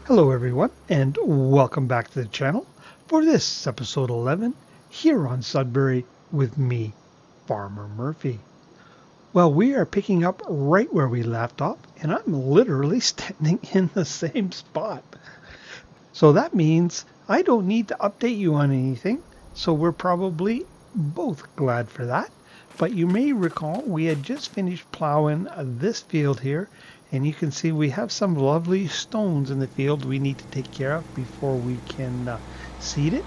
Hello everyone, and welcome back to the channel for this episode 11 here on Sudbury with me, Farmer Murphy. Well, we are picking up right where we left off, and I'm literally standing in the same spot. So that means I don't need to update you on anything, so we're probably both glad for that. But you may recall we had just finished plowing this field here, and you can see we have some lovely stones in the field we need to take care of before we can seed it.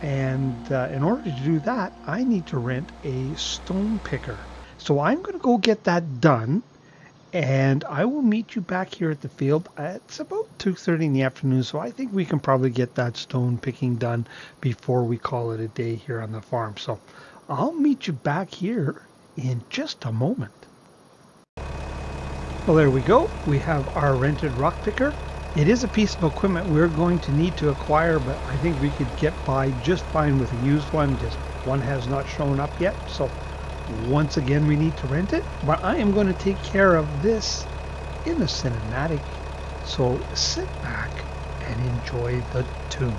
And in order to do that, I need to rent a stone picker. So I'm going to go get that done, and I will meet you back here at the field. It's about 2:30 in the afternoon, so I think we can probably get that stone picking done before we call it a day here on the farm. So I'll meet you back here in just a moment. Well, there we go. We have our rented rock picker. It is a piece of equipment we're going to need to acquire, but I think we could get by just fine with a used one. Just one has not shown up yet, so once again we need to rent it. But I am going to take care of this in the cinematic, so sit back and enjoy the tunes.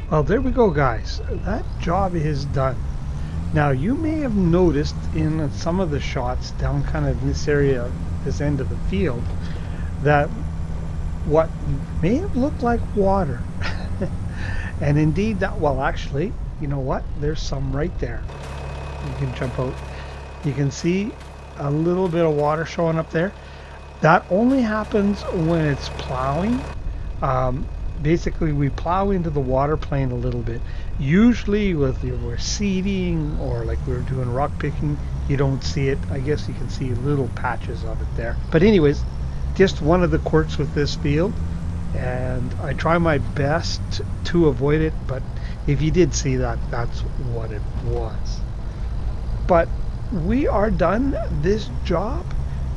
Well, there we go, guys. That job is done. Now, you may have noticed in some of the shots down kind of this area, this end of the field, that what may have looked like water, and indeed that, well, actually, you know what? There's some right there. You can jump out. You can see a little bit of water showing up there. That only happens when it's plowing. Basically, we plow into the water plane a little bit. Usually with we're seeding or like we're doing rock picking, you don't see it. I guess you can see little patches of it there. But anyways, just one of the quirks with this field, and I try my best to avoid it, but If you did see that, that's what it was. But we are done this job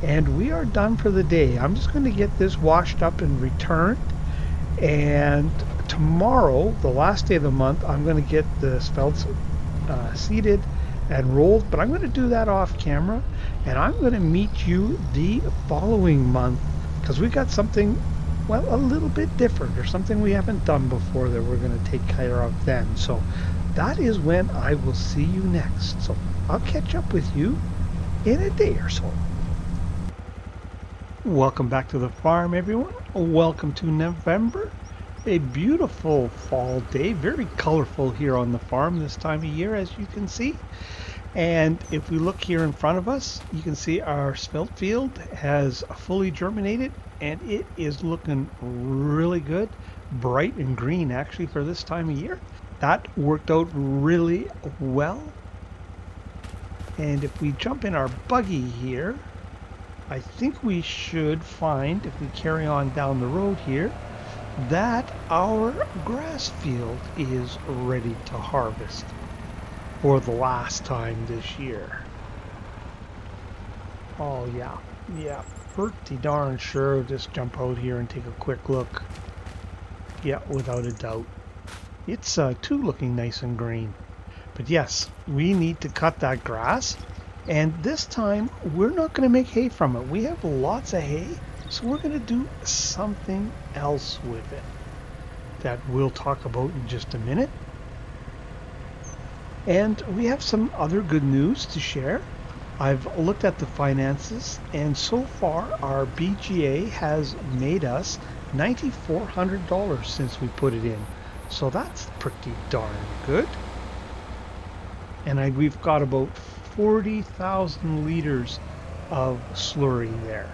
and we are done for the day. I'm just going to get this washed up and returned. And tomorrow, the last day of the month, I'm going to get the felts seeded and rolled. But I'm going to do that off camera. And I'm going to meet you the following month because we got something, well, a little bit different or something we haven't done before that we're going to take care of then. So that is when I will see you next. So I'll catch up with you in a day or so. Welcome back to the farm, everyone. Welcome to November. A beautiful fall day, very colorful here on the farm this time of year, as you can see. And if we look here in front of us, you can see our spelt field has fully germinated and it is looking really good, bright and green actually for this time of year. That worked out really well. And if we jump in our buggy here, I think we should find, if we carry on down the road here, that our grass field is ready to harvest for the last time this year. Oh yeah, pretty darn sure. Just jump out here and take a quick look. Yeah, without a doubt. It's too looking nice and green. But yes, we need to cut that grass. And this time, we're not going to make hay from it. We have lots of hay, so we're going to do something else with it that we'll talk about in just a minute. And we have some other good news to share. I've looked at the finances, and so far our BGA has made us $9,400 since we put it in. So that's pretty darn good. And we've got about 40,000 liters of slurry there.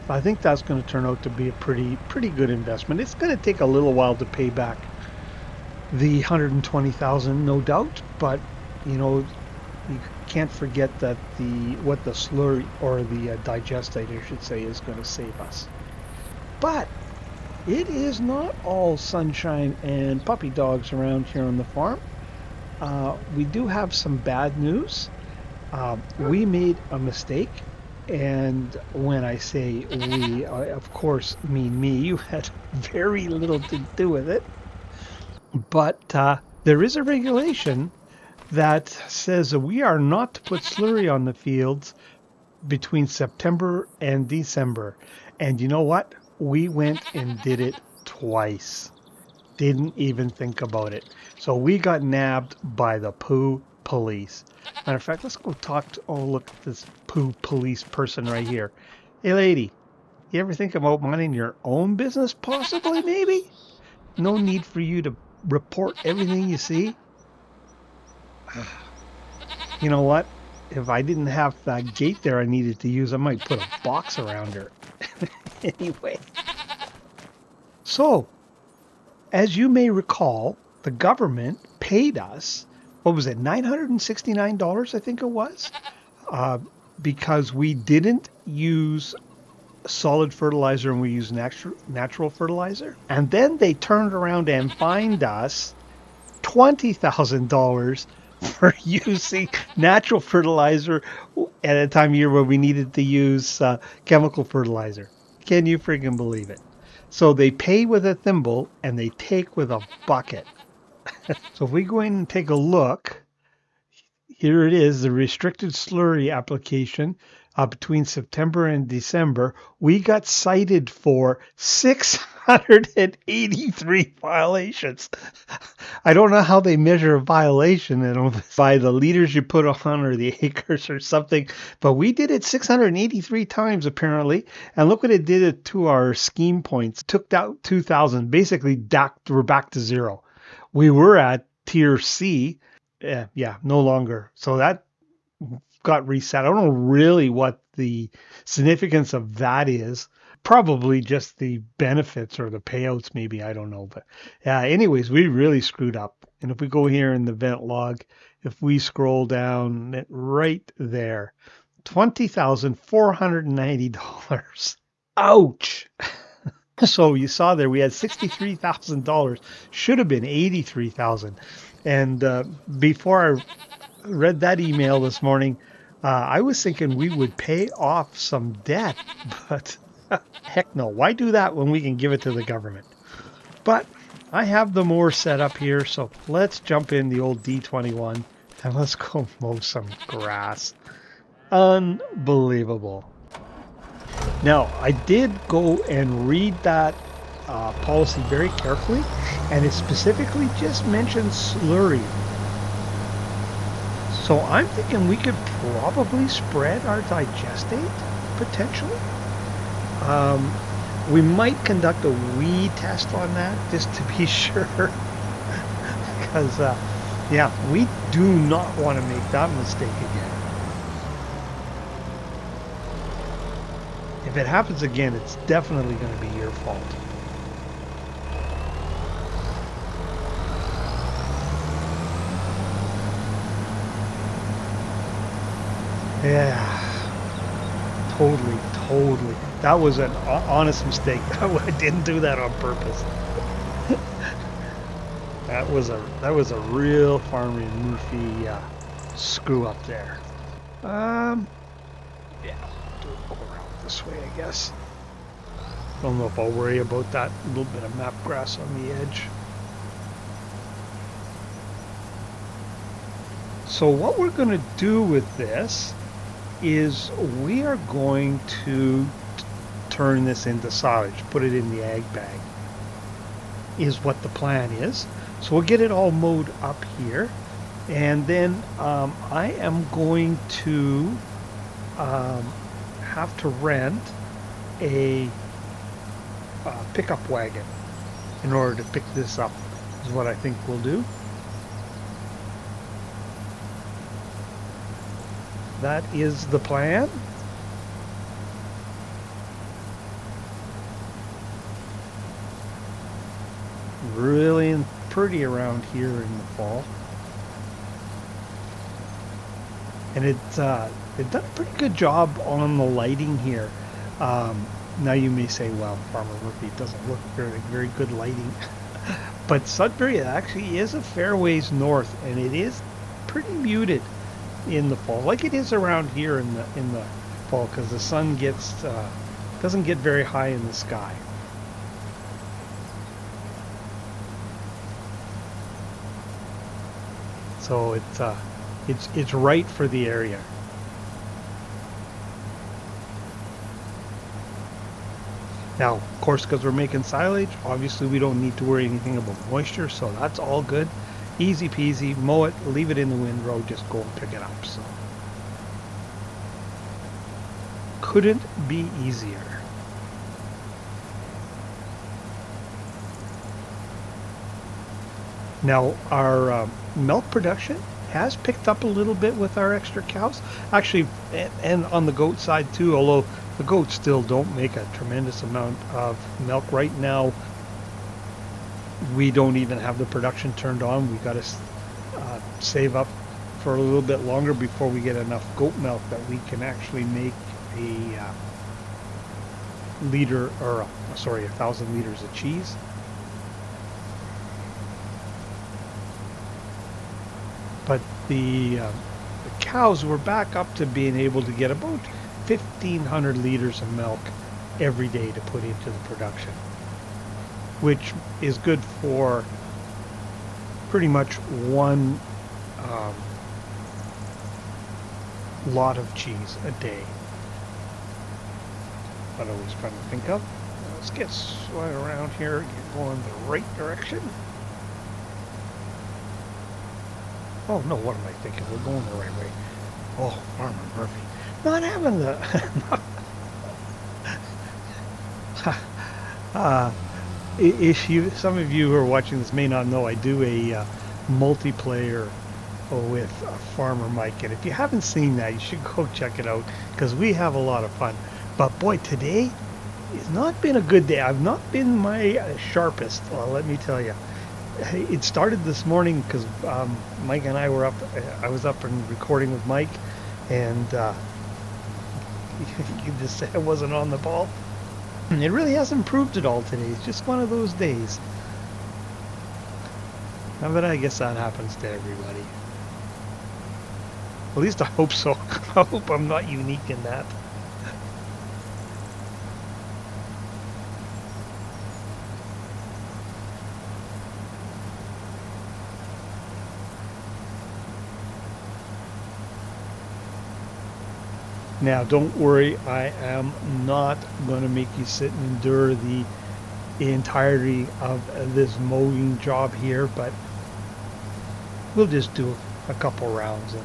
I think that's going to turn out to be a pretty good investment. It's going to take a little while to pay back the 120,000, no doubt, but you know, you can't forget that what the slurry or the digestate, I should say, is going to save us. But it is not all sunshine and puppy dogs around here on the farm. We do have some bad news. We made a mistake, and when I say we, I of course mean me. You had very little to do with it. But there is a regulation that says that we are not to put slurry on the fields between September and December. And you know what? We went and did it twice. Didn't even think about it. So we got nabbed by the poo police. Matter of fact, let's go talk to, oh, look at this poo police person right here. Hey, lady, you ever think about minding your own business, possibly, maybe? No need for you to report everything you see. You know what? If I didn't have that gate there I needed to use, I might put a box around her. Anyway. So, as you may recall, the government paid us, what was it, $969, I think it was, because we didn't use solid fertilizer and we used natural fertilizer. And then they turned around and fined us $20,000 for using natural fertilizer at a time of year where we needed to use chemical fertilizer. Can you freaking believe it? So they pay with a thimble and they take with a bucket. So if we go in and take a look, here it is, the restricted slurry application between September and December. We got cited for 683 violations. I don't know how they measure a violation. I don't know by the liters you put on or the acres or something, but we did it 683 times apparently. And look what it did to our scheme points. It took out 2,000. Basically, we're back to zero. We were at tier C. Yeah, no longer. So that got reset. I don't know really what the significance of that is. Probably just the benefits or the payouts, maybe. I don't know. But anyways, we really screwed up. And if we go here in the vent log, if we scroll down right there, $20,490. Ouch. So you saw there we had $63,000, should have been 83,000. And before I read that email this morning, I was thinking we would pay off some debt, but heck no. Why do that when we can give it to the government? But I have the mower set up here, so let's jump in the old D21 and let's go mow some grass. Unbelievable. Now, I did go and read that policy very carefully, and it specifically just mentions slurry. So I'm thinking we could probably spread our digestate, potentially. We might conduct a wee test on that just to be sure. Because, yeah, we do not want to make that mistake again. If it happens again, it's definitely going to be your fault. Yeah, totally. That was an honest mistake. I didn't do that on purpose. That was a real Farmer Murphy screw up there. Yeah, do it go around this way, I guess. Don't know if I'll worry about that little bit of map grass on the edge. So what we're going to do with this is we are going to turn this into silage, put it in the ag bag, is what the plan is. So we'll get it all mowed up here, and then I am going to have to rent a pickup wagon in order to pick this up, is what I think we'll do. That is the plan. Really pretty around here in the fall. And they've done a pretty good job on the lighting here. Now you may say, well, Farmer Murphy doesn't look very good lighting. But Sudbury actually is a fair ways north, and it is pretty muted in the fall, like it is around here in the fall, because the sun doesn't get very high in the sky. So it's right for the area. Now, of course, because we're making silage, obviously we don't need to worry anything about moisture, so that's all good. Easy peasy, mow it, leave it in the windrow, just go and pick it up. So couldn't be easier. Now, our milk production has picked up a little bit with our extra cows. Actually, and on the goat side too, although the goats still don't make a tremendous amount of milk right now. We don't even have the production turned on. We got to save up for a little bit longer before we get enough goat milk that we can actually make a liter, or sorry, 1,000 liters of cheese. But the cows were back up to being able to get about 1,500 liters of milk every day to put into the production, which is good for pretty much one lot of cheese a day. What I was trying to think of. Let's get right around here, get going the right direction. Oh no, what am I thinking? We're going the right way. Oh, Farmer Murphy. Not having the... some of you who are watching this may not know, I do a multiplayer with Farmer Mike, and if you haven't seen that, you should go check it out, because we have a lot of fun. But boy, today has not been a good day. I've not been my sharpest, let me tell you. It started this morning because Mike and I were up. I was up and recording with Mike, and you just said I wasn't on the ball. It really hasn't improved at all today. It's just one of those days. But I guess that happens to everybody. At least I hope so. I hope I'm not unique in that. Now, don't worry, I am not going to make you sit and endure the entirety of this mowing job here, but we'll just do a couple rounds.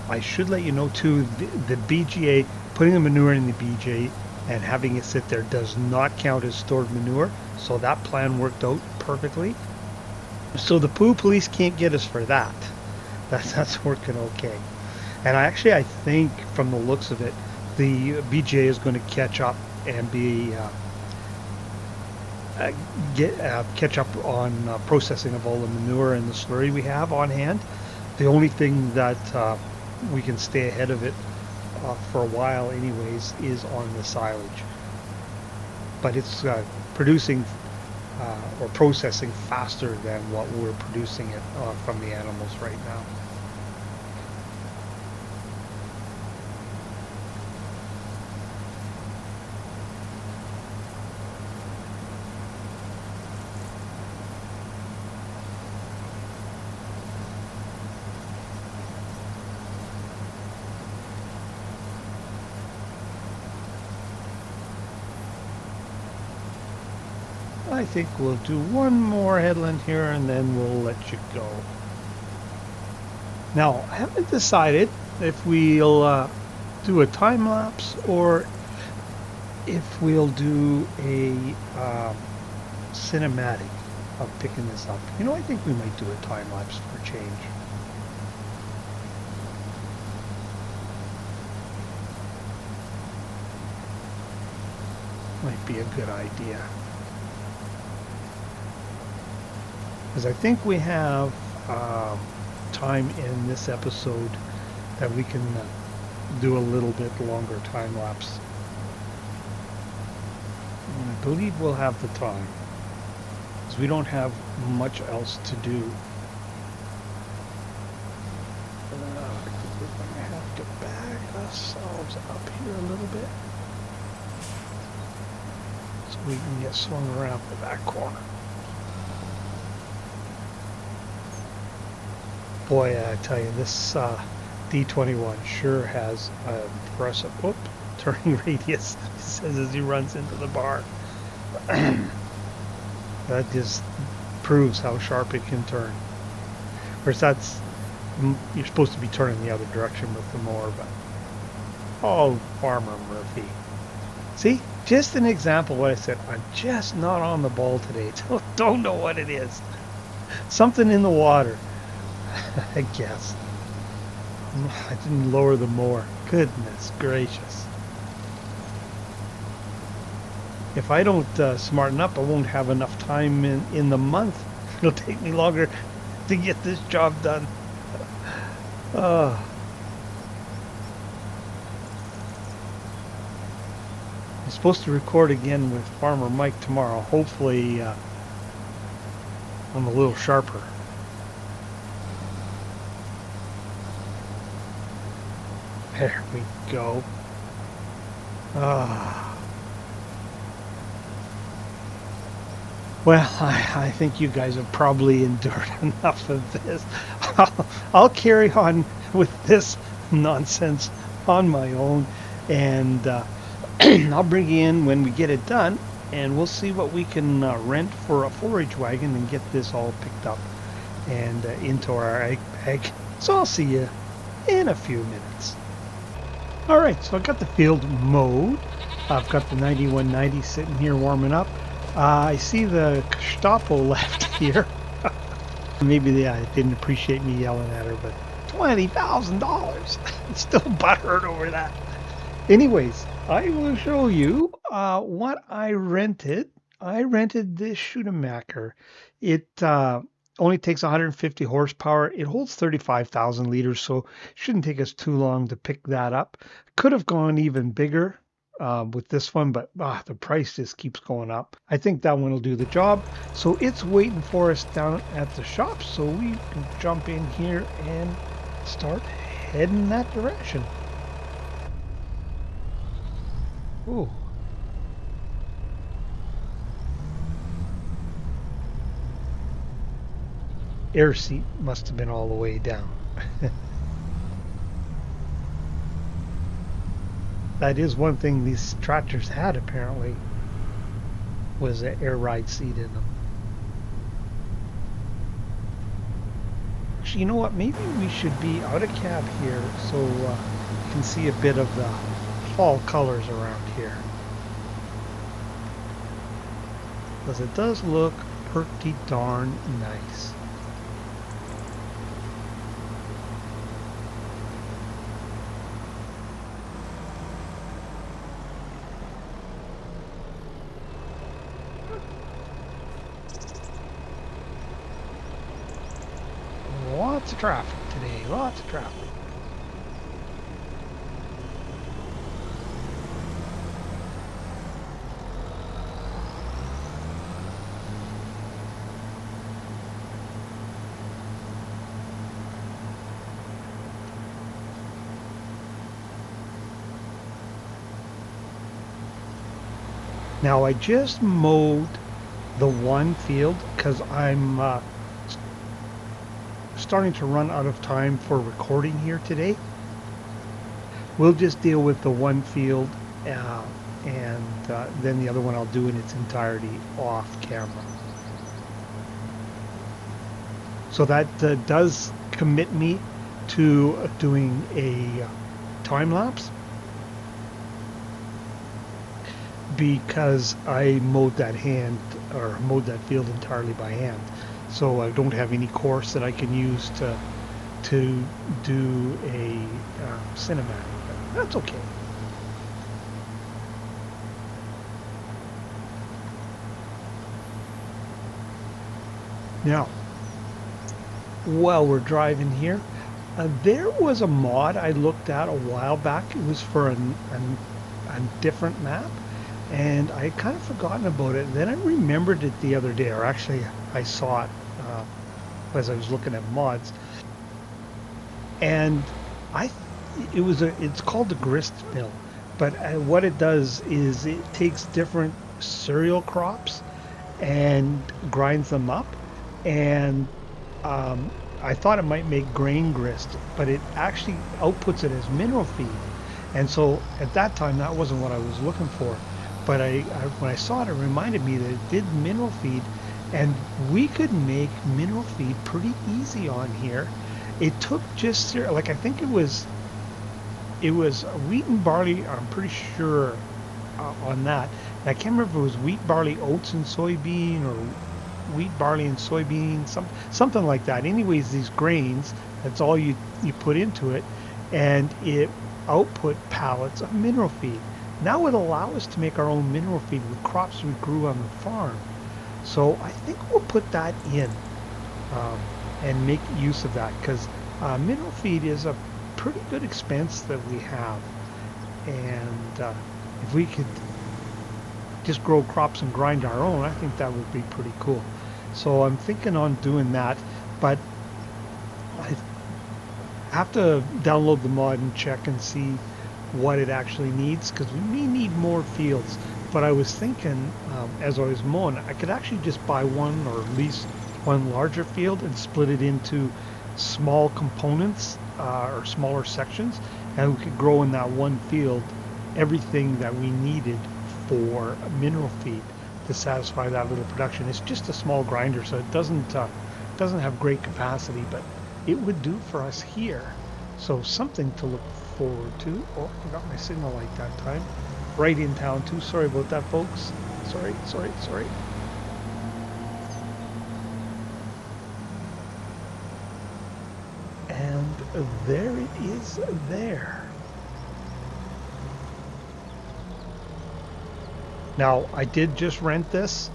I should let you know too, the BGA, putting the manure in the BGA and having it sit there does not count as stored manure. So that plan worked out perfectly. So the poo police can't get us for that. That's working okay. And I think from the looks of it, the BGA is going to catch up and be catch up on processing of all the manure and the slurry we have on hand. The only thing that we can stay ahead of it for a while anyways is on the silage. But it's producing or processing faster than what we're producing it from the animals right now. I think we'll do one more headland here and then we'll let you go. Now, I haven't decided if we'll do a time lapse or if we'll do a cinematic of picking this up. You know, I think we might do a time lapse for change. Might be a good idea. Because I think we have time in this episode that we can do a little bit longer time lapse. And I believe we'll have the time because we don't have much else to do. I think we're going to have to back ourselves up here a little bit so we can get swung around the back corner. Boy, I tell you, this D21 sure has an impressive turning radius, he says as he runs into the bar. That just proves how sharp it can turn. Of course, you're supposed to be turning the other direction with the mower, but oh, Farmer Murphy. See, just an example of what I said. I'm just not on the ball today. Don't know what it is. Something in the water. I guess. I didn't lower the mower. Goodness gracious. If I don't smarten up, I won't have enough time in the month. It'll take me longer to get this job done. I'm supposed to record again with Farmer Mike tomorrow. Hopefully I'm a little sharper. There we go. Well, I think you guys have probably endured enough of this. I'll carry on with this nonsense on my own, and I'll bring you in when we get it done, and we'll see what we can rent for a forage wagon and get this all picked up and into our egg bag. So I'll see you in a few minutes. All right, so I've got the field mowed. I've got the 9190 sitting here warming up. I see the Gestapo left here. Maybe they didn't appreciate me yelling at her, but $20,000. Still butthurt over that. Anyways, I will show you what I rented. I rented this Schutemacher. It only takes 150 horsepower. It holds 35,000 liters, so shouldn't take us too long to pick that up. Could have gone even bigger with this one, but the price just keeps going up. I think that one will do the job. So it's waiting for us down at the shop, so we can jump in here and start heading that direction. Ooh. Air seat must have been all the way down. That is one thing these tractors had apparently, was an air ride seat in them. Actually, you know what? Maybe we should be out of cab here so you can see a bit of the fall colors around here. Because it does look pretty darn nice. Lots of traffic today, lots of traffic. Now I just mowed the one field because I'm starting to run out of time for recording here today. We'll just deal with the one field and then the other one I'll do in its entirety off camera. So that does commit me to doing a time lapse, because I mowed that field entirely by hand. So I don't have any course that I can use to do a cinematic. But that's okay. Now, while we're driving here, there was a mod I looked at a while back. It was for a different map, and I had kind of forgotten about it. Then I remembered it the other day, or actually I saw it as I was looking at mods, and it's called the grist mill, but what it does is it takes different cereal crops and grinds them up, and I thought it might make grain grist, but it actually outputs it as mineral feed. And so at that time, that wasn't what I was looking for. But when I saw it, it reminded me that it did mineral feed, and we could make mineral feed pretty easy on here. It took just like, I think it was wheat and barley. I'm pretty sure on that. And I can't remember if it was wheat, barley, oats, and soybean, or wheat, barley, and soybean, something like that. Anyways, these grains, that's all you put into it, and it output pallets of mineral feed. Now it would allow us to make our own mineral feed with crops we grew on the farm. So I think we'll put that in and make use of that, because mineral feed is a pretty good expense that we have. And if we could just grow crops and grind our own, I think that would be pretty cool. So I'm thinking on doing that, but I have to download the mod and check and see what it actually needs, because we may need more fields. But I was thinking, as I was mowing, I could actually just buy one, or at least one larger field, and split it into small components or smaller sections, and we could grow in that one field everything that we needed for mineral feed to satisfy that little production. It's just a small grinder, so it doesn't have great capacity, but it would do for us here. So something to look forward to. Oh, I got my signal light that time. Right in town too. Sorry about that, folks. Sorry. And there it is there. Now, I did just rent this.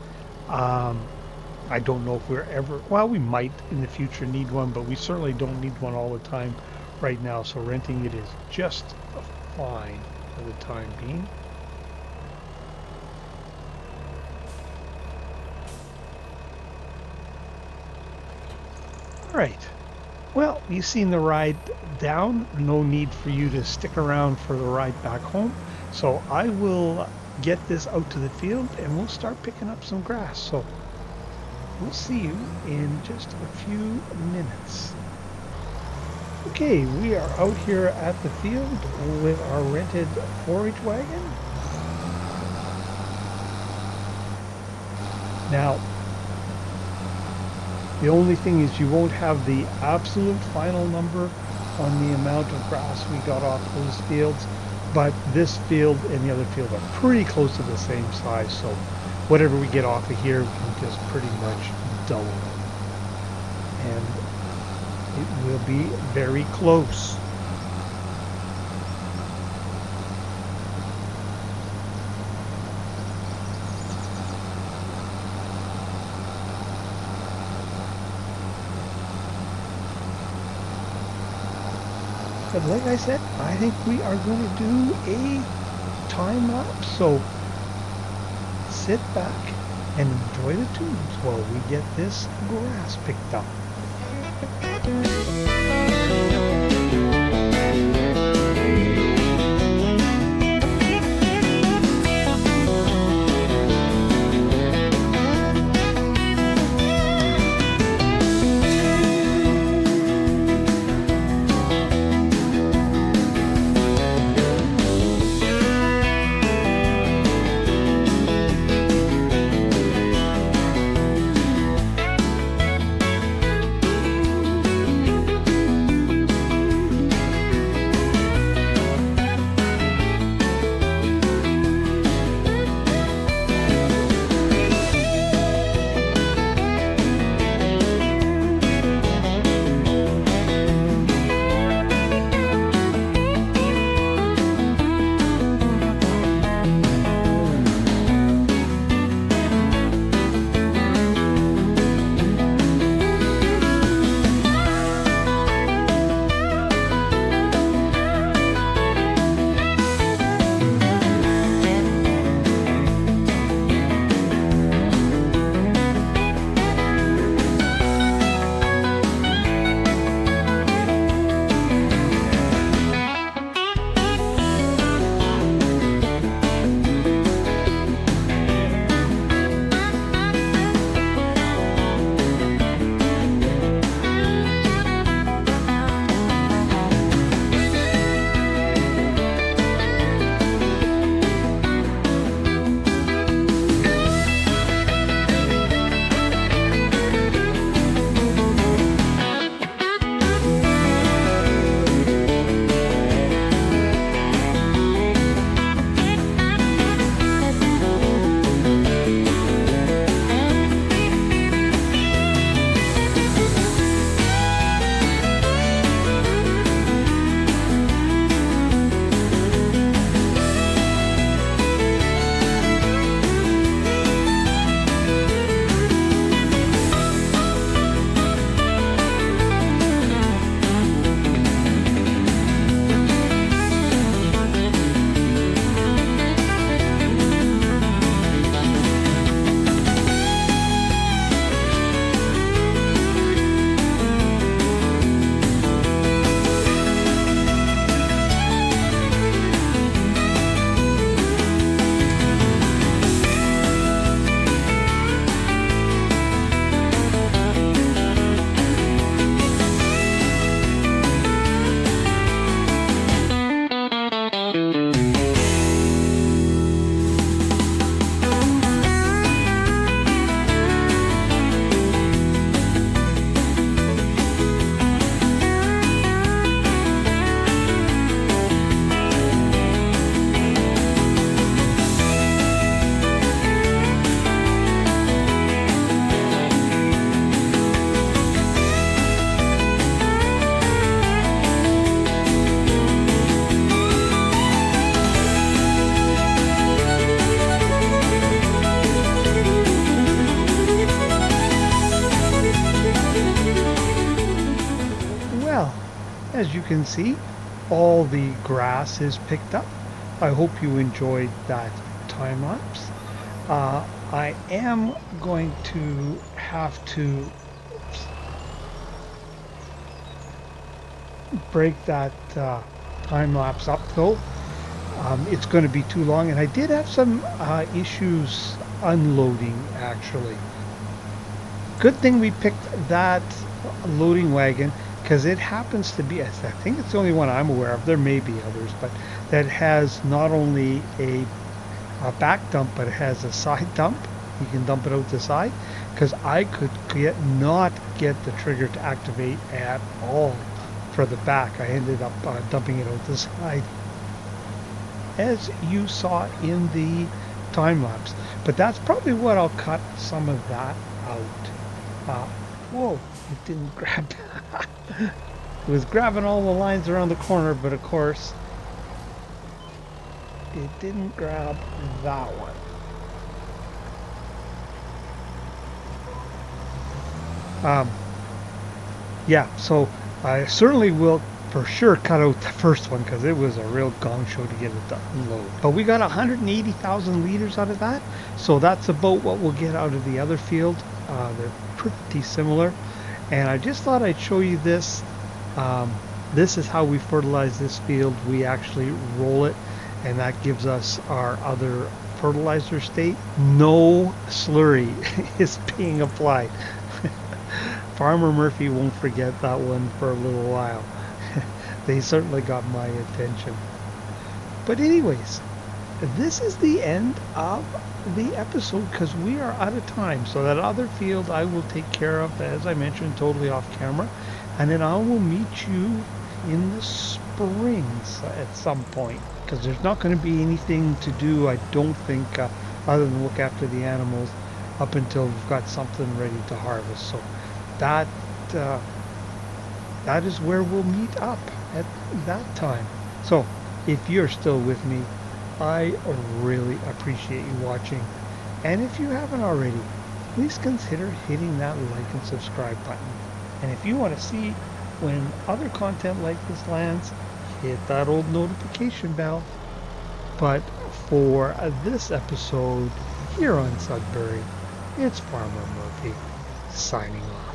I don't know if we're ever, well, we might in the future need one, but we certainly don't need one all the time right now. So renting it is just fine for the time being. All right. Well, you've seen the ride down. No need for you to stick around for the ride back home. So I will get this out to the field and we'll start picking up some grass. So we'll see you in just a few minutes. Okay, we are out here at the field with our rented forage wagon. Now, the only thing is you won't have the absolute final number on the amount of grass we got off those fields, but this field and the other field are pretty close to the same size, so whatever we get off of here, we can just pretty much double it. And it will be very close. But like I said, I think we are going to do a time lapse. So sit back and enjoy the tunes while we get this grass picked up. can see, all the grass is picked up. I hope you enjoyed that time lapse. I am going to have to break that time lapse up though. It's going to be too long, and I did have some issues unloading actually. Good thing we picked that loading wagon, because it happens to be, I think it's the only one I'm aware of, there may be others, but that has not only a back dump, but it has a side dump. You can dump it out the side, because I could not get the trigger to activate at all for the back. I ended up dumping it out the side, as you saw in the time lapse. But that's probably what I'll cut some of that out. Whoa, it didn't grab. It was grabbing all the lines around the corner, but of course it didn't grab that one. Yeah, so I certainly will for sure cut out the first one, because it was a real gong show to get it to unload. But we got 180,000 liters out of that, so that's about what we'll get out of the other field. They're pretty similar, and I just thought I'd show you this. This is how we fertilize this field. We actually roll it, and that gives us our other fertilizer state. No slurry is being applied. Farmer Murphy won't forget that one for a little while. They certainly got my attention. But anyways, this is the end of the episode, because we are out of time. So that other field I will take care of, as I mentioned, totally off camera. And then I will meet you in the springs at some point, because there's not going to be anything to do, I don't think, other than look after the animals up until we've got something ready to harvest. So that is where we'll meet up at that time. So if you're still with me, I really appreciate you watching. And if you haven't already, please consider hitting that like and subscribe button. And if you want to see when other content like this lands, hit that old notification bell. But for this episode here on Sudbury, it's Farmer Murphy signing off.